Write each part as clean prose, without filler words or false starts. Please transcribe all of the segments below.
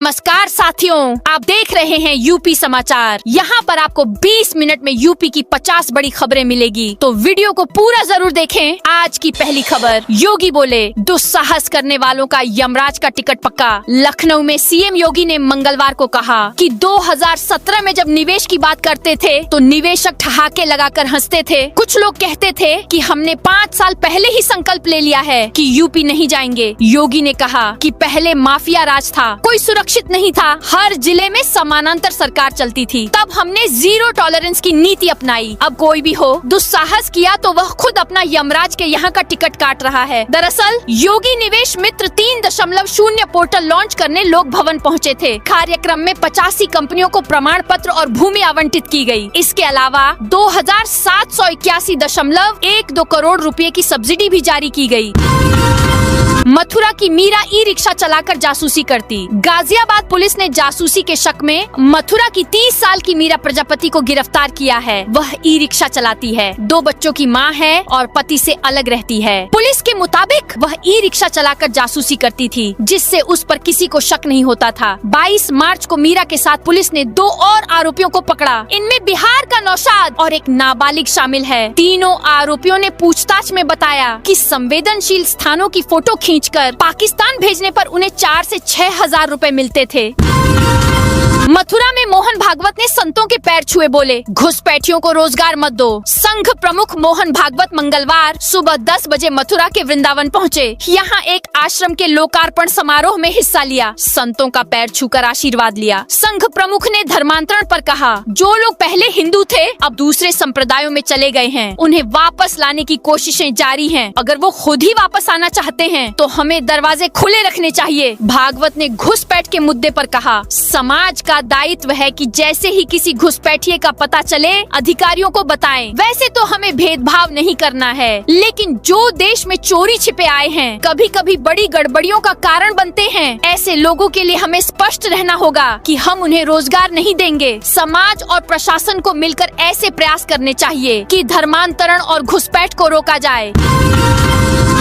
नमस्कार साथियों, आप देख रहे हैं यूपी समाचार। यहाँ पर आपको 20 मिनट में यूपी की 50 बड़ी खबरें मिलेगी, तो वीडियो को पूरा जरूर देखें। आज की पहली खबर, योगी बोले दुस्साहस करने वालों का यमराज का टिकट पक्का। लखनऊ में सीएम योगी ने मंगलवार को कहा कि 2017 में जब निवेश की बात करते थे तो निवेशक ठहाके लगाकर हंसते थे। कुछ लोग कहते थे कि हमने 5 साल पहले ही संकल्प ले लिया है कि यूपी नहीं जाएंगे। योगी ने कहा कि पहले माफिया राज था, कोई सुरक्षित नहीं था, हर जिले में समानांतर सरकार चलती थी, तब हमने जीरो टॉलरेंस की नीति अपनाई। अब कोई भी हो दुस्साहस किया तो वह खुद अपना यमराज के यहाँ का टिकट काट रहा है। दरअसल योगी निवेश मित्र 3.0 पोर्टल लॉन्च करने लोक भवन पहुँचे थे। कार्यक्रम में 85 कंपनियों को प्रमाण पत्र और भूमि आवंटित की गई। इसके अलावा 2781.12 करोड़ रुपए की सब्सिडी भी जारी की गई। मथुरा की मीरा ई रिक्शा चलाकर जासूसी करती। गाजियाबाद पुलिस ने जासूसी के शक में मथुरा की 30 साल की मीरा प्रजापति को गिरफ्तार किया है। वह ई रिक्शा चलाती है, 2 बच्चों की मां है और पति से अलग रहती है। पुलिस के मुताबिक वह ई रिक्शा चलाकर जासूसी करती थी, जिससे उस पर किसी को शक नहीं होता था। 22 मार्च को मीरा के साथ पुलिस ने 2 और आरोपियों को पकड़ा। इनमें बिहार का नौशाद और एक नाबालिग शामिल है। तीनों आरोपियों ने पूछताछ में बताया कि संवेदनशील स्थानों की फोटो खींचकर पाकिस्तान भेजने पर उन्हें 4 से 6 हजार रुपए मिलते थे। मथुरा में मोहन भागवत ने संतों के पैर छुए बोले घुसपैठियों को रोजगार मत दो। संघ प्रमुख मोहन भागवत मंगलवार सुबह 10 बजे मथुरा के वृंदावन पहुँचे। यहाँ एक आश्रम के लोकार्पण समारोह में हिस्सा लिया। संतों का पैर छूकर आशीर्वाद लिया। संघ प्रमुख ने धर्मांतरण पर कहा, जो लोग पहले हिंदू थे अब दूसरे संप्रदायों में चले गए हैं, उन्हें वापस लाने की कोशिशें जारी हैं। अगर वो खुद ही वापस आना चाहते हैं तो हमें दरवाजे खुले रखने चाहिए। भागवत ने घुसपैठ के मुद्दे पर कहा, समाज का दायित्व है कि जैसे ही किसी घुसपैठिए का पता चले अधिकारियों को बताएं। वैसे तो हमें भेदभाव नहीं करना है, लेकिन जो देश में चोरी छिपे आए हैं कभी कभी बड़ी गड़बड़ियों का कारण बनते हैं। ऐसे लोगों के लिए हमें स्पष्ट रहना होगा कि हम उन्हें रोजगार नहीं देंगे। समाज और प्रशासन को मिलकर ऐसे प्रयास करने चाहिए कि धर्मांतरण और घुसपैठ को रोका जाए।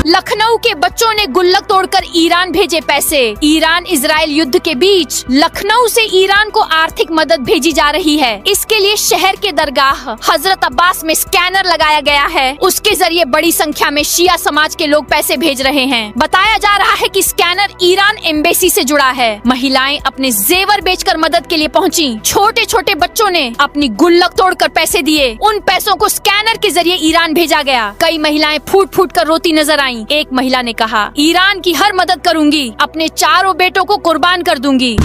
लखनऊ के बच्चों ने गुल्लक तोड़कर ईरान भेजे पैसे। ईरान इजराइल युद्ध के बीच लखनऊ से ईरान को आर्थिक मदद भेजी जा रही है। इसके लिए शहर के दरगाह हजरत अब्बास में स्कैनर लगाया गया है। उसके जरिए बड़ी संख्या में शिया समाज के लोग पैसे भेज रहे हैं। बताया जा रहा है कि स्कैनर ईरान एम्बेसी से जुड़ा है। महिलाएं अपने जेवर बेचकर मदद के लिए पहुंची। छोटे छोटे बच्चों ने अपनी गुल्लक तोड़कर पैसे दिए। उन पैसों को स्कैनर के जरिए ईरान भेजा गया। कई महिलाएं फूट फूट कर रोती नजर आई। एक महिला ने कहा, ईरान की हर मदद करूंगी, अपने 4 बेटों को कुर्बान कर दूंगी।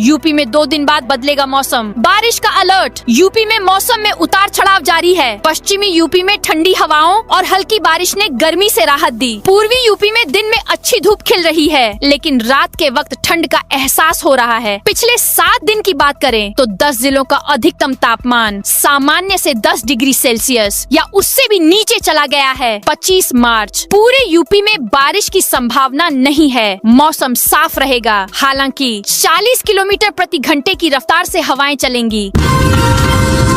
यूपी में 2 दिन बाद बदलेगा मौसम, बारिश का अलर्ट। यूपी में मौसम में उतार चढ़ाव जारी है। पश्चिमी यूपी में ठंडी हवाओं और हल्की बारिश ने गर्मी से राहत दी। पूर्वी यूपी में दिन में अच्छी धूप खिल रही है, लेकिन रात के वक्त ठंड का एहसास हो रहा है। पिछले 7 दिन की बात करें तो 10 जिलों का अधिकतम तापमान सामान्य से 10 डिग्री सेल्सियस या उससे भी नीचे चला गया है। 25 मार्च पूरे यूपी में बारिश की संभावना नहीं है। मौसम साफ रहेगा, हालांकि 40 किलोमीटर प्रति घंटे की रफ्तार से हवाएं चलेंगी।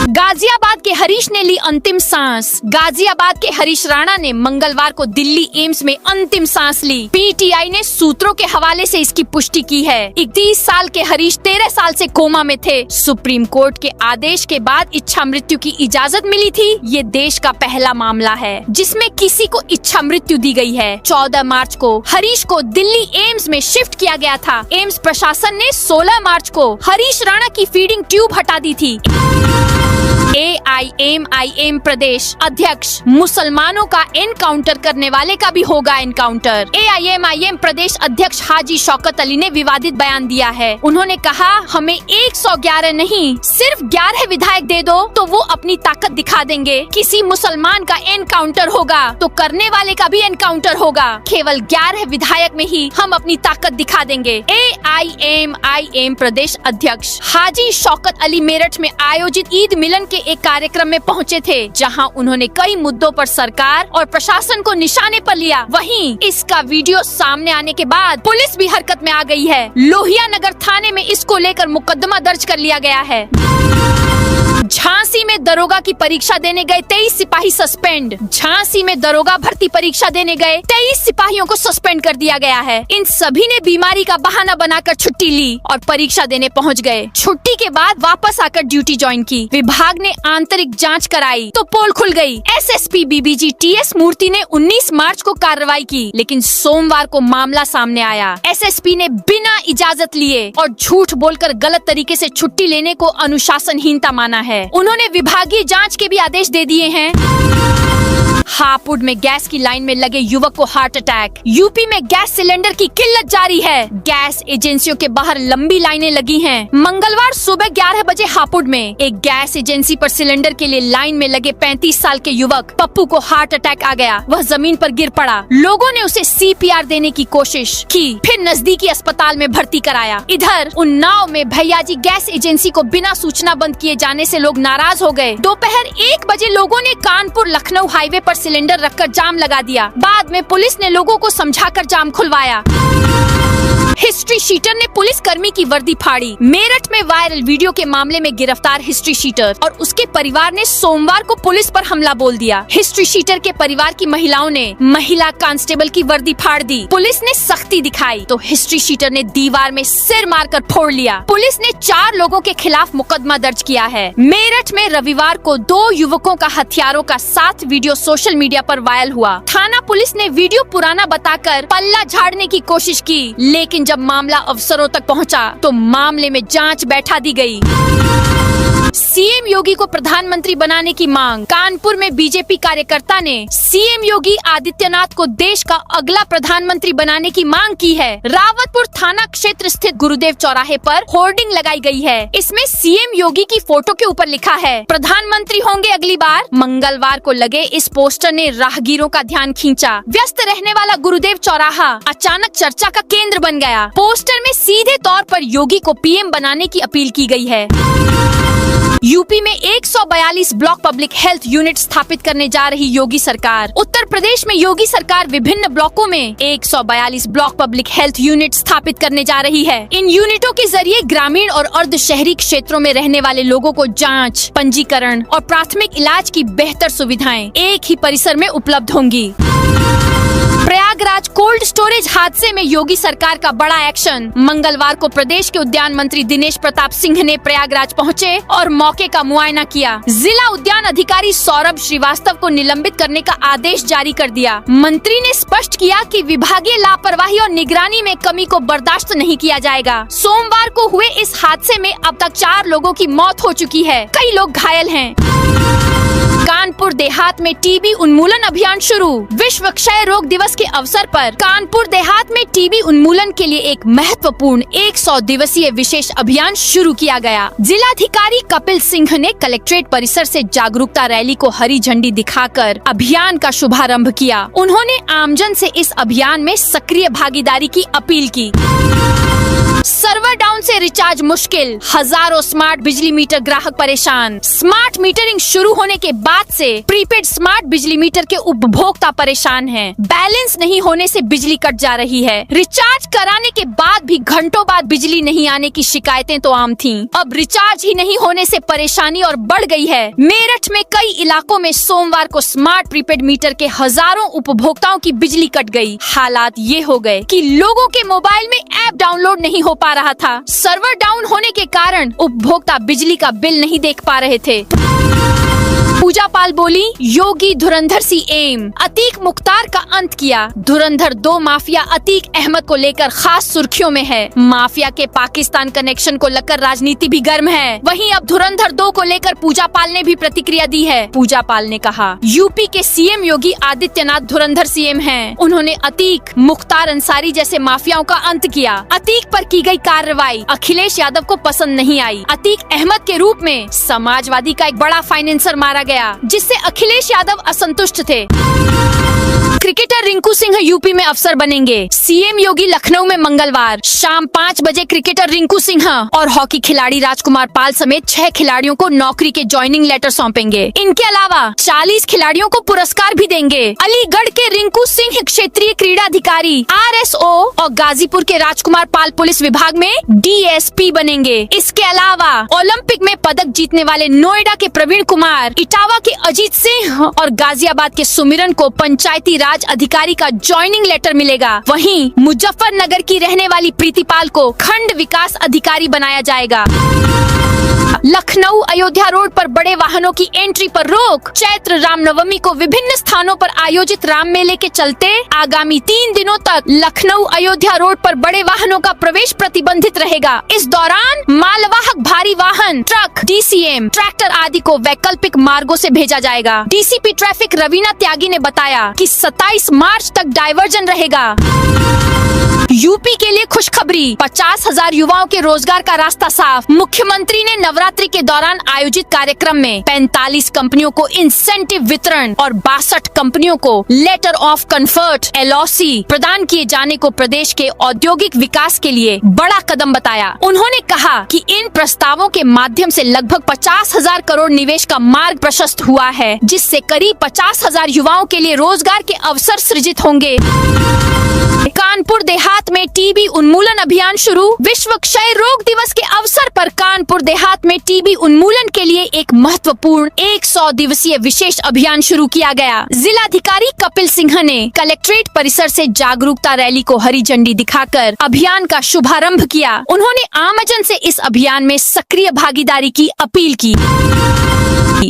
गाजियाबाद के हरीश ने ली अंतिम सांस। गाजियाबाद के हरीश राणा ने मंगलवार को दिल्ली एम्स में अंतिम सांस ली। पीटीआई ने सूत्रों के हवाले से इसकी पुष्टि की है। 31 साल के हरीश 13 साल से कोमा में थे। सुप्रीम कोर्ट के आदेश के बाद इच्छा मृत्यु की इजाजत मिली थी। ये देश का पहला मामला है जिसमें किसी को इच्छा मृत्यु दी गई है। 14 मार्च को हरीश को दिल्ली एम्स में शिफ्ट किया गया था। एम्स प्रशासन ने 16 मार्च को हरीश राणा की फीडिंग ट्यूब हटा दी थी। AIMIM प्रदेश अध्यक्ष, मुसलमानों का एनकाउंटर करने वाले का भी होगा एनकाउंटर। AIMIM प्रदेश अध्यक्ष हाजी शौकत अली ने विवादित बयान दिया है। उन्होंने कहा, हमें 111 नहीं सिर्फ 11 विधायक दे दो तो वो अपनी ताकत दिखा देंगे। किसी मुसलमान का एनकाउंटर होगा तो करने वाले का भी एनकाउंटर होगा। केवल 11 विधायक में ही हम अपनी ताकत दिखा देंगे। AIMIM प्रदेश अध्यक्ष हाजी शौकत अली मेरठ में आयोजित ईद मिलन के एक कार्यक्रम में पहुंचे थे, जहां उन्होंने कई मुद्दों पर सरकार और प्रशासन को निशाने पर लिया। वहीं इसका वीडियो सामने आने के बाद पुलिस भी हरकत में आ गई है। लोहिया नगर थाने में इसको लेकर मुकदमा दर्ज कर लिया गया है। झांसी में दरोगा की परीक्षा देने गए 23 सिपाही सस्पेंड। झांसी में दरोगा भर्ती परीक्षा देने गए 23 सिपाहियों को सस्पेंड कर दिया गया है। इन सभी ने बीमारी का बहाना बना बनाकर छुट्टी ली और परीक्षा देने पहुंच गए। छुट्टी के बाद वापस आकर ड्यूटी ज्वाइन की। विभाग ने आंतरिक जांच कराई तो पोल खुल गई। एसएसपी बीबीजी टीएस मूर्ति ने 19 मार्च को कार्रवाई की, लेकिन सोमवार को मामला सामने आया। एसएसपी ने बिना इजाजत लिए और झूठ बोलकर गलत तरीके से छुट्टी लेने को अनुशासनहीनता माना है। उन्होंने विभागीय जांच के भी आदेश दे दिए हैं। हापुड़ में गैस की लाइन में लगे युवक को हार्ट अटैक। यूपी में गैस सिलेंडर की किल्लत जारी है। गैस एजेंसियों के बाहर लंबी लाइनें लगी हैं। मंगलवार सुबह 11 बजे हापुड़ में एक गैस एजेंसी पर सिलेंडर के लिए लाइन में लगे 35 साल के युवक पप्पू को हार्ट अटैक आ गया। वह जमीन पर गिर पड़ा। लोगों ने उसे सीपीआर देने की कोशिश की, फिर नजदीकी अस्पताल में भर्ती कराया। इधर उन्नाव में भैयाजी गैस एजेंसी को बिना सूचना बंद किए जाने से लोग नाराज हो गए। दोपहर 1 बजे लोगों ने कानपुर लखनऊ हाईवे पर सिलेंडर रखकर जाम लगा दिया। बाद में पुलिस ने लोगों को समझाकर जाम खुलवाया। हिस्ट्री शीटर ने पुलिस कर्मी की वर्दी फाड़ी। मेरठ में वायरल वीडियो के मामले में गिरफ्तार हिस्ट्री शीटर और उसके परिवार ने सोमवार को पुलिस पर हमला बोल दिया। हिस्ट्री शीटर के परिवार की महिलाओं ने महिला कांस्टेबल की वर्दी फाड़ दी। पुलिस ने सख्ती दिखाई तो हिस्ट्री शीटर ने दीवार में सिर मारकर फोड़ लिया। पुलिस ने 4 लोगों के खिलाफ मुकदमा दर्ज किया है। मेरठ में रविवार को 2 युवकों का हथियारों का साथ वीडियो सोशल मीडिया पर वायरल हुआ। थाना पुलिस ने वीडियो पुराना बताकर पल्ला झाड़ने की कोशिश की, लेकिन जब मामला अफसरों तक पहुंचा तो मामले में जांच बैठा दी गई। सीएम योगी को प्रधानमंत्री बनाने की मांग। कानपुर में बीजेपी कार्यकर्ता ने सीएम योगी आदित्यनाथ को देश का अगला प्रधानमंत्री बनाने की मांग की है। रावतपुर थाना क्षेत्र स्थित गुरुदेव चौराहे पर होर्डिंग लगाई गई है। इसमें सीएम योगी की फोटो के ऊपर लिखा है, प्रधानमंत्री होंगे अगली बार। मंगलवार को लगे इस पोस्टर ने राहगीरों का ध्यान खींचा। व्यस्त रहने वाला गुरुदेव चौराहा अचानक चर्चा का केंद्र बन गया। पोस्टर में सीधे तौर पर योगी को पीएम बनाने की अपील की गई है। यूपी में 142 ब्लॉक पब्लिक हेल्थ यूनिट स्थापित करने जा रही योगी सरकार। उत्तर प्रदेश में योगी सरकार विभिन्न ब्लॉकों में 142 ब्लॉक पब्लिक हेल्थ यूनिट स्थापित करने जा रही है। इन यूनिटों के जरिए ग्रामीण और अर्ध शहरी क्षेत्रों में रहने वाले लोगों को जांच, पंजीकरण और प्राथमिक इलाज की बेहतर सुविधाएं एक ही परिसर में उपलब्ध होंगी। प्रयागराज कोल्ड स्टोरेज हादसे में योगी सरकार का बड़ा एक्शन। मंगलवार को प्रदेश के उद्यान मंत्री दिनेश प्रताप सिंह ने प्रयागराज पहुंचे और मौके का मुआयना किया। जिला उद्यान अधिकारी सौरभ श्रीवास्तव को निलंबित करने का आदेश जारी कर दिया। मंत्री ने स्पष्ट किया कि विभागीय लापरवाही और निगरानी में कमी को बर्दाश्त नहीं किया जाएगा। सोमवार को हुए इस हादसे में अब तक 4 लोगों की मौत हो चुकी है, कई लोग घायल हैं। कानपुर देहात में टीबी उन्मूलन अभियान शुरू। विश्व क्षय रोग दिवस के अवसर पर कानपुर देहात में टीबी उन्मूलन के लिए एक महत्वपूर्ण 100 दिवसीय विशेष अभियान शुरू किया गया। जिलाधिकारी कपिल सिंह ने कलेक्ट्रेट परिसर से जागरूकता रैली को हरी झंडी दिखाकर अभियान का शुभारंभ किया। उन्होंने आमजन से इस अभियान में सक्रिय भागीदारी की अपील की। सर्वर डाउन से रिचार्ज मुश्किल, हजारों स्मार्ट बिजली मीटर ग्राहक परेशान। स्मार्ट मीटरिंग शुरू होने के बाद से प्रीपेड स्मार्ट बिजली मीटर के उपभोक्ता परेशान हैं। बैलेंस नहीं होने से बिजली कट जा रही है। रिचार्ज कराने के बाद भी घंटों बाद बिजली नहीं आने की शिकायतें तो आम थीं। अब रिचार्ज ही नहीं होने से परेशानी और बढ़ गई है। मेरठ में कई इलाकों में सोमवार को स्मार्ट प्रीपेड मीटर के हजारों उपभोक्ताओं की बिजली कट गई। हालात ये हो गए कि लोगों के मोबाइल में ऐप डाउनलोड नहीं हो पा रहा था। सर्वर डाउन होने के कारण उपभोक्ता बिजली का बिल नहीं देख पा रहे थे। पूजा पाल बोली, योगी धुरंधर सी एम। अतीक मुख्तार का अंत किया। धुरंधर 2 माफिया अतीक अहमद को लेकर खास सुर्खियों में है। माफिया के पाकिस्तान कनेक्शन को लेकर राजनीति भी गर्म है। वहीं अब धुरंधर 2 को लेकर पूजा पाल ने भी प्रतिक्रिया दी है। पूजा पाल ने कहा, यूपी के सीएम योगी आदित्यनाथ धुरंधर सीएम हैं। उन्होंने अतीक, मुख्तार अंसारी जैसे माफियाओं का अंत किया। अतीक पर की गई कार्रवाई अखिलेश यादव को पसंद नहीं आई। अतीक अहमद के रूप में समाजवादी का एक बड़ा फाइनेंसर मारा गया, जिससे अखिलेश यादव असंतुष्ट थे। क्रिकेटर रिंकू सिंह यूपी में अफसर बनेंगे। सीएम योगी लखनऊ में मंगलवार शाम 5 बजे क्रिकेटर रिंकू सिंह और हॉकी खिलाड़ी राजकुमार पाल समेत 6 खिलाड़ियों को नौकरी के ज्वाइनिंग लेटर सौंपेंगे। इनके अलावा 40 खिलाड़ियों को पुरस्कार भी देंगे। अलीगढ़ के रिंकू सिंह क्षेत्रीय क्रीड़ा अधिकारी RSO और गाजीपुर के राजकुमार पाल पुलिस विभाग में DSP बनेंगे। इसके अलावा ओलंपिक में पदक जीतने वाले नोएडा के प्रवीण कुमार, इटावा के अजीत सिंह और गाजियाबाद के सुमिरन को पंचायती राज राज अधिकारी का ज्वाइनिंग लेटर मिलेगा। वहीं मुजफ्फरनगर की रहने वाली प्रीतिपाल को खंड विकास अधिकारी बनाया जाएगा। लखनऊ अयोध्या रोड पर बड़े वाहनों की एंट्री पर रोक। चैत्र रामनवमी को विभिन्न स्थानों पर आयोजित राम मेले के चलते आगामी 3 दिनों तक लखनऊ अयोध्या रोड पर बड़े वाहनों का प्रवेश प्रतिबंधित रहेगा। इस दौरान मालवाहक भारी वाहन, ट्रक, DCM, ट्रैक्टर आदि को वैकल्पिक मार्गों से भेजा जाएगा। DCP ट्रैफिक रवीना त्यागी ने बताया कि 27 मार्च तक डायवर्जन रहेगा। यूपी के लिए खुशखबरी, 50,000 युवाओं के रोजगार का रास्ता साफ। मुख्यमंत्री ने नवरात्रि के दौरान आयोजित कार्यक्रम में 45 कंपनियों को इंसेंटिव वितरण और 62 कंपनियों को लेटर ऑफ कंफर्ट LOC प्रदान किए जाने को प्रदेश के औद्योगिक विकास के लिए बड़ा कदम बताया। उन्होंने कहा कि इन प्रस्तावों के माध्यम से लगभग 50,000 करोड़ निवेश का मार्ग प्रशस्त हुआ है, जिससे करीब 50,000 युवाओं के लिए रोजगार के अवसर सृजित होंगे। कानपुर देहात में टीबी उन्मूलन अभियान शुरू। विश्व क्षय रोग दिवस के अवसर पर कानपुर देहात में टीबी उन्मूलन के लिए एक महत्वपूर्ण 100 दिवसीय विशेष अभियान शुरू किया गया। जिलाधिकारी कपिल सिंह ने कलेक्ट्रेट परिसर से जागरूकता रैली को हरी झंडी दिखाकर अभियान का शुभारंभ किया। उन्होंने आमजन से इस अभियान में सक्रिय भागीदारी की अपील की।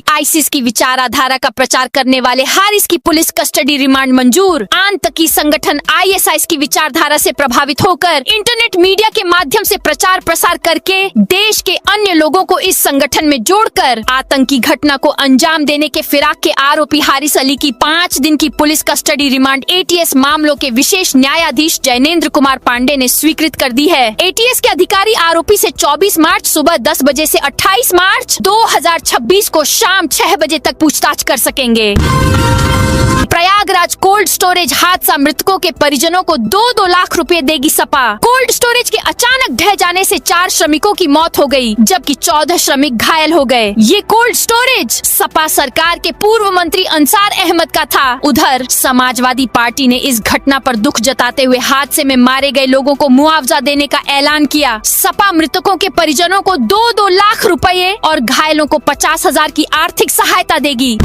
आईसिस की विचारधारा का प्रचार करने वाले हारिस की पुलिस कस्टडी रिमांड मंजूर। आतंकी संगठन ISIS की विचारधारा से प्रभावित होकर इंटरनेट मीडिया के माध्यम से प्रचार प्रसार करके देश के अन्य लोगों को इस संगठन में जोड़कर आतंकी घटना को अंजाम देने के फिराक के आरोपी हारिस अली की 5 दिन की पुलिस कस्टडी रिमांड ATS मामलों के विशेष न्यायाधीश जैनेन्द्र कुमार पांडे ने स्वीकृत कर दी है। ATS के अधिकारी आरोपी से 24 मार्च सुबह 10 बजे से 28 मार्च 2026 को शाम 6 बजे तक पूछताछ कर सकेंगे। प्रयागराज कोल्ड स्टोरेज हादसा, मृतकों के परिजनों को 2-2 लाख रुपए देगी सपा। कोल्ड स्टोरेज के अचानक ढह जाने से 4 श्रमिकों की मौत हो गई, जबकि 14 श्रमिक घायल हो गए। ये कोल्ड स्टोरेज सपा सरकार के पूर्व मंत्री अंसार अहमद का था। उधर समाजवादी पार्टी ने इस घटना पर दुख जताते हुए हादसे में मारे गए लोगों को मुआवजा देने का ऐलान किया। सपा मृतकों के परिजनों को 2-2 लाख रुपए और घायलों को 50,000 की आर्थिक सहायता देगी।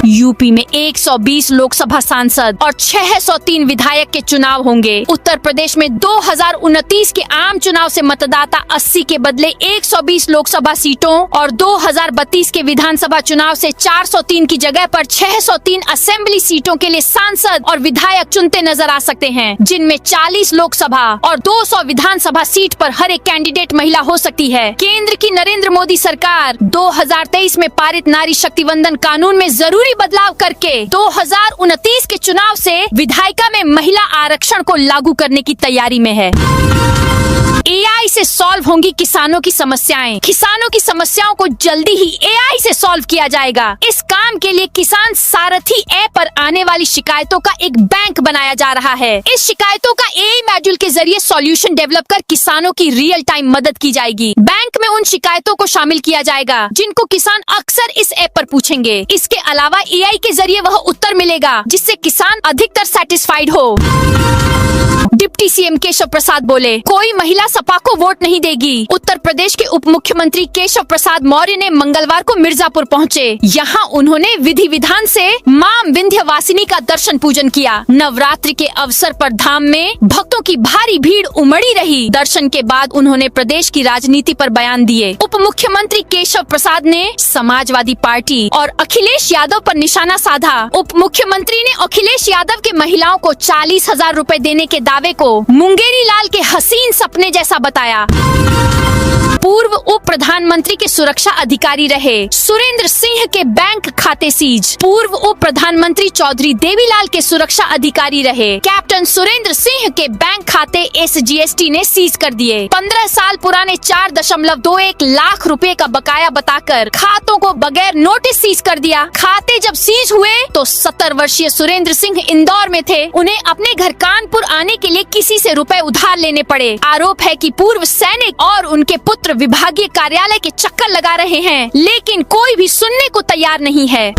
यूपी में 120 लोकसभा सांसद और 603 विधायक के चुनाव होंगे। उत्तर प्रदेश में 2029 के आम चुनाव से मतदाता 80 के बदले 120 लोकसभा सीटों और 2032 के विधानसभा चुनाव से 403 की जगह पर 603 असेंबली सीटों के लिए सांसद और विधायक चुनते नजर आ सकते हैं, जिनमें 40 लोकसभा और 200 विधानसभा सीट पर हर एक कैंडिडेट महिला हो सकती है। केंद्र की नरेंद्र मोदी सरकार 2023 में पारित नारी शक्ति वंदन कानून में जरूरी बदलाव करके 2029 के चुनाव से विधायिका में महिला आरक्षण को लागू करने की तैयारी में है। AI से सॉल्व होंगी किसानों की समस्याएं। किसानों की समस्याओं को जल्दी ही AI से सॉल्व किया जाएगा। इस काम के लिए किसान सारथी ऐप पर आने वाली शिकायतों का एक बैंक बनाया जा रहा है। इस शिकायतों का AI मॉड्यूल के जरिए सॉल्यूशन डेवलप कर किसानों की रियल टाइम मदद की जाएगी। बैंक में उन शिकायतों को शामिल किया जाएगा जिनको किसान अक्सर इस ऐप पर पूछेंगे। इसके अलावा AI के जरिए वह उत्तर मिलेगा जिससे किसान अधिकतर सेटिस्फाइड हो। डिप्टी CM केशव प्रसाद बोले, कोई महिला सपा को वोट नहीं देगी। उत्तर प्रदेश के उप मुख्यमंत्री केशव प्रसाद मौर्य ने मंगलवार को मिर्जापुर पहुंचे। यहां उन्होंने विधि विधान से मां विंध्यवासिनी का दर्शन पूजन किया। नवरात्रि के अवसर पर धाम में भक्तों की भारी भीड़ उमड़ी रही। दर्शन के बाद उन्होंने प्रदेश की राजनीति पर बयान दिए। उप मुख्यमंत्री केशव प्रसाद ने समाजवादी पार्टी और अखिलेश यादव पर निशाना साधा। उप मुख्यमंत्री ने अखिलेश यादव के महिलाओं को 40,000 रुपए देने के दावे को मुंगेरी लाल के हसीन सपने जैसा बताया। पूर्व उप प्रधानमंत्री के सुरक्षा अधिकारी रहे सुरेंद्र सिंह के बैंक खाते सीज। पूर्व उप प्रधानमंत्री चौधरी देवीलाल के सुरक्षा अधिकारी रहे कैप्टन सुरेंद्र सिंह के बैंक खाते SGST ने सीज कर दिए। 15 साल पुराने 4.21 लाख रुपए का बकाया बताकर खातों को बगैर नोटिस सीज कर दिया। खाते जब सीज हुए तो 70 वर्षीय सुरेंद्र सिंह इंदौर में थे। उन्हें अपने घर कानपुर आने के लिए किसी से रुपए उधार लेने पड़े। आरोप है कि पूर्व सैनिक और उनके पुत्र सर्वत्र विभागीय कार्यालय के चक्कर लगा रहे हैं, लेकिन कोई भी सुनने को तैयार नहीं है।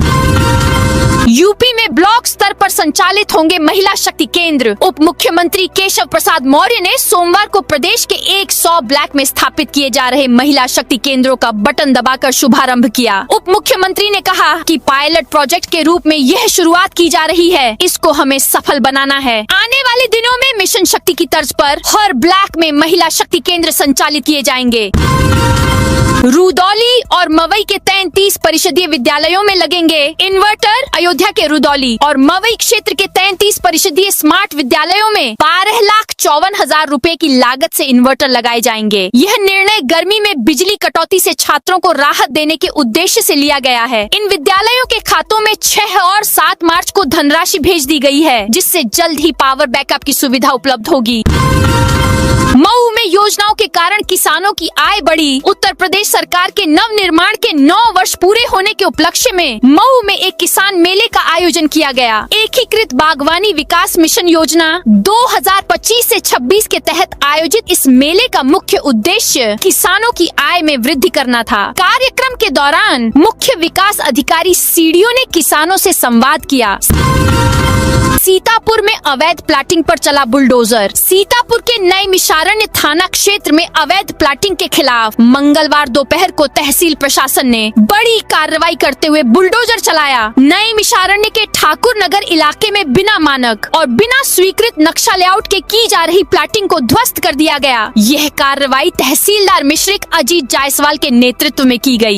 यूपी में ब्लॉक स्तर पर संचालित होंगे महिला शक्ति केंद्र। उप मुख्यमंत्री केशव प्रसाद मौर्य ने सोमवार को प्रदेश के 100 ब्लॉक में स्थापित किए जा रहे महिला शक्ति केंद्रों का बटन दबाकर शुभारंभ किया। उप मुख्यमंत्री ने कहा कि पायलट प्रोजेक्ट के रूप में यह शुरुआत की जा रही है, इसको हमें सफल बनाना है। आने वाले दिनों में मिशन शक्ति की तर्ज पर हर ब्लॉक में महिला शक्ति केंद्र संचालित किए जाएंगे। रुदौली और मवई के 33 परिषदीय विद्यालयों में लगेंगे इन्वर्टर। अयोध्या के रुदौली और मवई क्षेत्र के 33 परिषदीय स्मार्ट विद्यालयों में 12,54,000 रुपए की लागत से इन्वर्टर लगाए जाएंगे। यह निर्णय गर्मी में बिजली कटौती से छात्रों को राहत देने के उद्देश्य से लिया गया है। इन विद्यालयों के खातों में 6 और 7 मार्च को धनराशि भेज दी गई है, जिससे जल्द ही पावर बैकअप की सुविधा उपलब्ध होगी। मऊ में योजनाओं के कारण किसानों की आय बढ़ी। उत्तर प्रदेश सरकार के नव निर्माण के 9 वर्ष पूरे होने के उपलक्ष्य में मऊ में एक किसान मेले का आयोजन किया गया। एकीकृत बागवानी विकास मिशन योजना 2025 से 26 के तहत आयोजित इस मेले का मुख्य उद्देश्य किसानों की आय में वृद्धि करना था। कार्यक्रम के दौरान मुख्य विकास अधिकारी सीडीओ ने किसानों से संवाद किया। सीतापुर में अवैध प्लाटिंग पर चला बुलडोजर। सीतापुर के नए मिशारण्य थाना क्षेत्र में अवैध प्लाटिंग के खिलाफ मंगलवार दोपहर को तहसील प्रशासन ने बड़ी कार्रवाई करते हुए बुलडोजर चलाया। नए मिशारण्य के ठाकुर नगर इलाके में बिना मानक और बिना स्वीकृत नक्शा लेआउट के की जा रही प्लाटिंग को ध्वस्त कर दिया गया। यह कार्रवाई तहसीलदार मिश्रिक अजीत जायसवाल के नेतृत्व में की गई।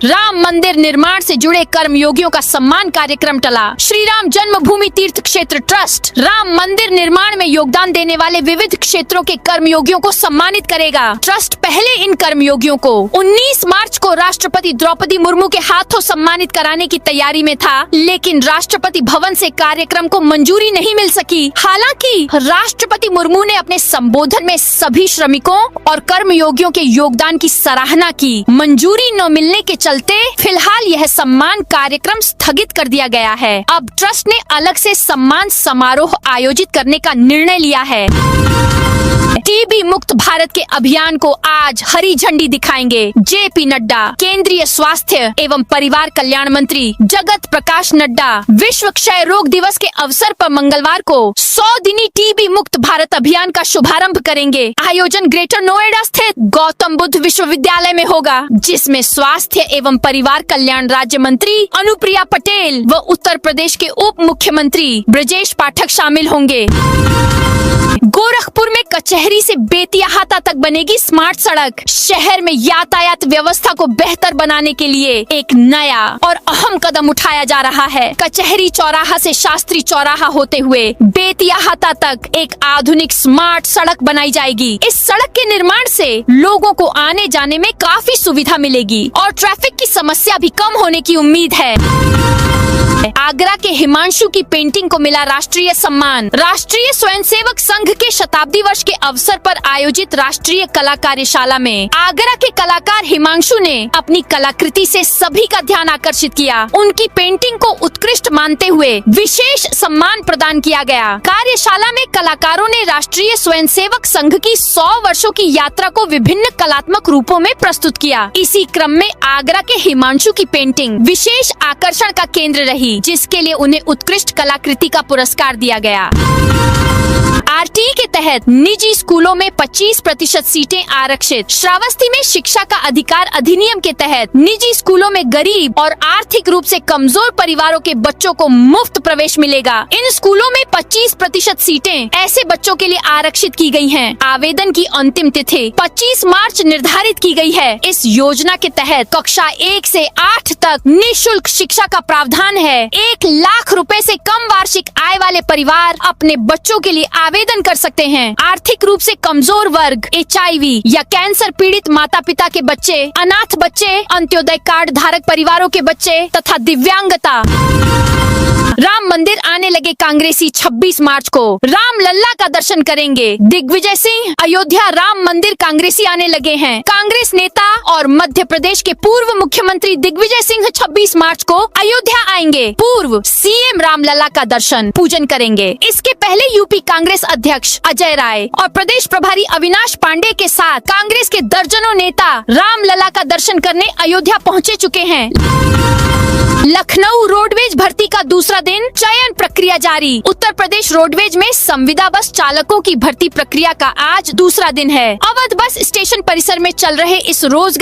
राम मंदिर निर्माण से जुड़े कर्मयोगियों का सम्मान कार्यक्रम टला। श्री राम जन्मभूमि तीर्थ क्षेत्र ट्रस्ट राम मंदिर निर्माण में योगदान देने वाले विविध क्षेत्रों के कर्मयोगियों को सम्मानित करेगा। ट्रस्ट पहले इन कर्मयोगियों को 19 मार्च को राष्ट्रपति द्रौपदी मुर्मू के हाथों सम्मानित कराने की तैयारी में था, लेकिन राष्ट्रपति भवन से कार्यक्रम को मंजूरी नहीं मिल सकी। हालांकि राष्ट्रपति मुर्मू ने अपने संबोधन में सभी श्रमिकों और कर्मयोगियों के योगदान की सराहना की। मंजूरी न मिलने के चलते फिलहाल यह सम्मान कार्यक्रम स्थगित कर दिया गया है। अब ट्रस्ट ने अलग से सम्मान समारोह आयोजित करने का निर्णय लिया है। टीबी मुक्त भारत के अभियान को आज हरी झंडी दिखाएंगे जेपी नड्डा। केंद्रीय स्वास्थ्य एवं परिवार कल्याण मंत्री जगत प्रकाश नड्डा विश्व क्षय रोग दिवस के अवसर पर मंगलवार को 100 दिनी टीबी मुक्त भारत अभियान का शुभारंभ करेंगे। आयोजन ग्रेटर नोएडा स्थित गौतम बुद्ध विश्वविद्यालय में होगा, जिसमें स्वास्थ्य एवं परिवार कल्याण राज्य मंत्री अनुप्रिया पटेल व उत्तर प्रदेश के उप मुख्यमंत्री ब्रजेश पाठक शामिल होंगे। गोरखपुर में कचहरी से बेतियाहाता तक बनेगी स्मार्ट सड़क। शहर में यातायात व्यवस्था को बेहतर बनाने के लिए एक नया और अहम कदम उठाया जा रहा है। कचहरी चौराहा से शास्त्री चौराहा होते हुए बेतियाहाता तक एक आधुनिक स्मार्ट सड़क बनाई जाएगी। इस सड़क के निर्माण से लोगों को आने जाने में काफी सुविधा मिलेगी और ट्रैफिक की समस्या भी कम होने की उम्मीद है। आगरा के हिमांशु की पेंटिंग को मिला राष्ट्रीय सम्मान। राष्ट्रीय स्वयंसेवक संघ के शताब्दी वर्ष के अवसर पर आयोजित राष्ट्रीय कला कार्यशाला में आगरा के कलाकार हिमांशु ने अपनी कलाकृति से सभी का ध्यान आकर्षित किया। उनकी पेंटिंग को उत्कृष्ट मानते हुए विशेष सम्मान प्रदान किया गया। कार्यशाला में कलाकारों ने राष्ट्रीय स्वयंसेवक संघ की 100 वर्षों की यात्रा को विभिन्न कलात्मक रूपों में प्रस्तुत किया। इसी क्रम में आगरा के हिमांशु की पेंटिंग विशेष आकर्षण का केंद्र रही, जिसके लिए उन्हें उत्कृष्ट कलाकृति का पुरस्कार दिया गया। आरटीई के तहत निजी स्कूलों में 25% सीटें आरक्षित। श्रावस्ती में शिक्षा का अधिकार अधिनियम के तहत निजी स्कूलों में गरीब और आर्थिक रूप से कमजोर परिवारों के बच्चों को मुफ्त प्रवेश मिलेगा। इन स्कूलों में 25% सीटें ऐसे बच्चों के लिए आरक्षित की गई हैं। आवेदन की अंतिम तिथि 25 मार्च निर्धारित की गई है। इस योजना के तहत कक्षा 1 से 8 तक निःशुल्क शिक्षा का प्रावधान है। 1 लाख रुपए से कम वार्षिक आय वाले परिवार अपने बच्चों के लिए आवेदन कर सकते हैं। आर्थिक रूप से कमजोर वर्ग, HIV या कैंसर पीड़ित माता पिता के बच्चे, अनाथ बच्चे, अंत्योदय कार्ड धारक परिवारों के बच्चे तथा दिव्यांगता। राम मंदिर आने लगे कांग्रेसी 26 मार्च को राम लल्ला का दर्शन करेंगे। दिग्विजय सिंह अयोध्या राम मंदिर कांग्रेसी आने लगे हैं। कांग्रेस नेता और मध्य प्रदेश के पूर्व पूर्व मुख्यमंत्री दिग्विजय सिंह 26 मार्च को अयोध्या आएंगे। पूर्व सीएम रामलला का दर्शन पूजन करेंगे। इसके पहले यूपी कांग्रेस अध्यक्ष अजय राय और प्रदेश प्रभारी अविनाश पांडे के साथ कांग्रेस के दर्जनों नेता रामलला का दर्शन करने अयोध्या पहुंचे चुके हैं। लखनऊ रोडवेज भर्ती का दूसरा दिन, चयन प्रक्रिया जारी। उत्तर प्रदेश रोडवेज में संविदा बस चालकों की भर्ती प्रक्रिया का आज दूसरा दिन है। अवध बस स्टेशन परिसर में चल रहे इस रोजगार